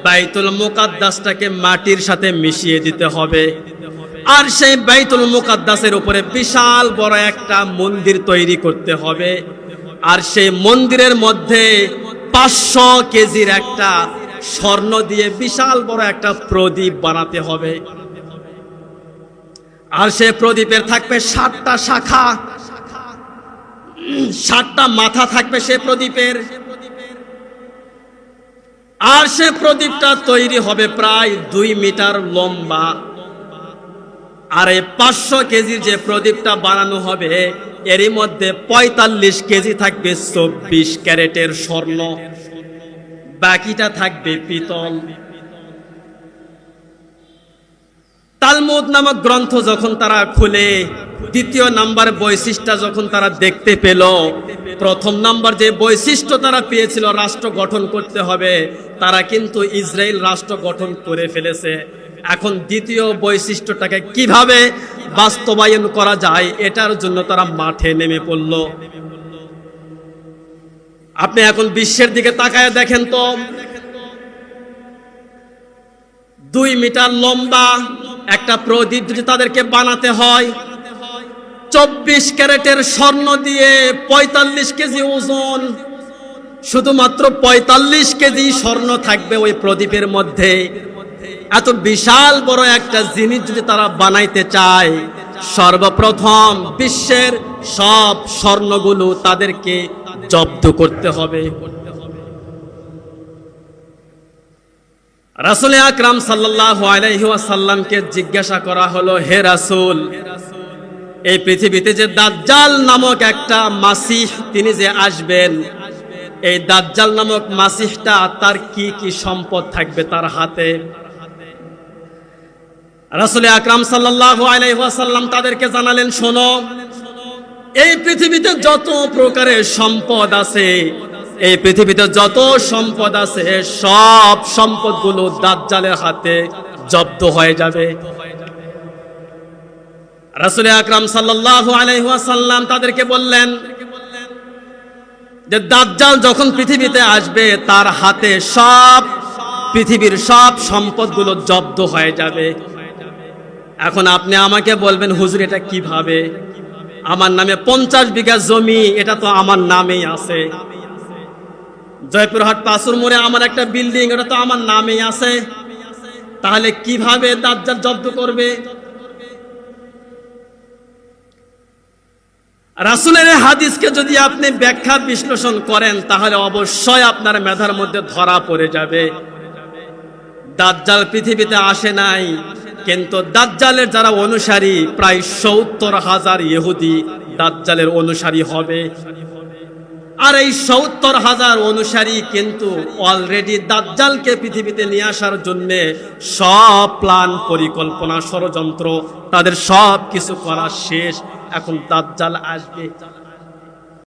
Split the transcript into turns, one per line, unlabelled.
বাইতুল মুকাদ্দাসটাকে মাটির সাথে মিশিয়ে দিতে হবে। আর সেই বাইতুল মুকাদ্দাসের উপরে বিশাল বড় একটা মন্দির তৈরি করতে হবে। আর সেই মন্দিরের মধ্যে 500 কেজির একটা স্বর্ণ দিয়ে বিশাল বড় একটা প্রদীপ বানাতে হবে। আর সেই প্রদীপের থাকবে 7টা শাখা, 7টা মাথা থাকবে সেই প্রদীপের। আর সে প্রদীপটা তৈরি হবে প্রায় 2 মিটার লম্বা। আর এই 500 কেজির যে প্রদীপটা বানানো হবে এরই মধ্যে 45 কেজি থাকবে 24 ক্যারেটের স্বর্ণ, বাকিটা থাকবে পিতল। তালমুদ নামক গ্রন্থ যখন তারা খুলে 2য় নাম্বার বৈশিষ্ট্য যখন তারা দেখতে পেল, 1ম নাম্বার যে বৈশিষ্ট্য তারা পেয়েছিল রাষ্ট্র গঠন করতে হবে, তারা কিন্তু ইসরায়েল রাষ্ট্র গঠন করে ফেলেছে। এখন 2য় বৈশিষ্ট্যটাকে কিভাবে বাস্তবায়ন করা যায় এটার জন্য তারা মাঠে নেমে পড়ল। আপনি এখন বিশ্বের দিকে তাকায় দেখেন তো, 2 মিটার লম্বা একটা প্রদীপ যদি তাদেরকে বানাতে হয়, 24 ক্যারেটের স্বর্ণ দিয়ে 45 কেজি ওজন, শুধুমাত্র 45 কেজি স্বর্ণ থাকবে ওই প্রদীপের মধ্যে। এত বিশাল বড় একটা জিনিস যদি তারা বানাইতে চায়, সর্বপ্রথম বিশ্বের সব স্বর্ণগুলো তাদেরকে জব্দ করতে হবে। রাসূল আকরাম সাল্লাল্লাহু আলাইহি ওয়াসাল্লামকে জিজ্ঞাসা করা হলো, হে রাসূল, এই পৃথিবীতে যে দাজ্জাল নামক একটা মাসিহ তিনি যে আসবেন, এই দাজ্জাল নামক মাসিহটা তার কি কি সম্পদ থাকবে তার হাতে? রাসূল আকরাম সাল্লাল্লাহু আলাইহি ওয়াসাল্লাম তাদেরকে জানালেন, শোনো, এই পৃথিবীতে যত প্রকারের সম্পদ আছে, এই পৃথিবীতে যত সম্পদ আছে, সব সম্পদগুলো দাজ্জালের হাতে জব্দ হয়ে যাবে। রাসূল আকরাম সাল্লাল্লাহু আলাইহি ওয়াসাল্লাম তাদেরকে বললেন যে দাজ্জাল যখন পৃথিবীতে আসবে তার হাতে সব পৃথিবীর সব সম্পদগুলো জব্দ হয়ে যাবে। এখন আপনি আমাকে বলবেন, হুজুর এটা কিভাবে? আমার নামে 50 বিঘা জমি, এটা তো আমার নামেই আছে। জয়পুরহাট পাঁচুর মোড়ে আমার একটা বিল্ডিং, এটা তো আমার নামেই আছে। তাহলে কিভাবে দাজ্জাল জব্দ করবে? রাসূলের হাদিসকে যদি আপনি ব্যাখ্যা বিশ্লেষণ করেন তাহলে অবশ্যই আপনার মেধার মধ্যে ধরা পড়ে যাবে। দাজ্জাল পৃথিবীতে আসে নাই, কিন্তু দাজ্জালের যারা অনুসারী প্রায় 70,000 ইহুদি দাজ্জালের অনুসারী হবে। আর এই 70,000 অনুসারী কিন্তু অলরেডি দাজ্জালকে পৃথিবীতে নিয়ে আসার জন্য সব প্ল্যান, পরিকল্পনা, ষড়যন্ত্র তাদের সব কিছু করা শেষ। এখন দাজ্জাল আসবে।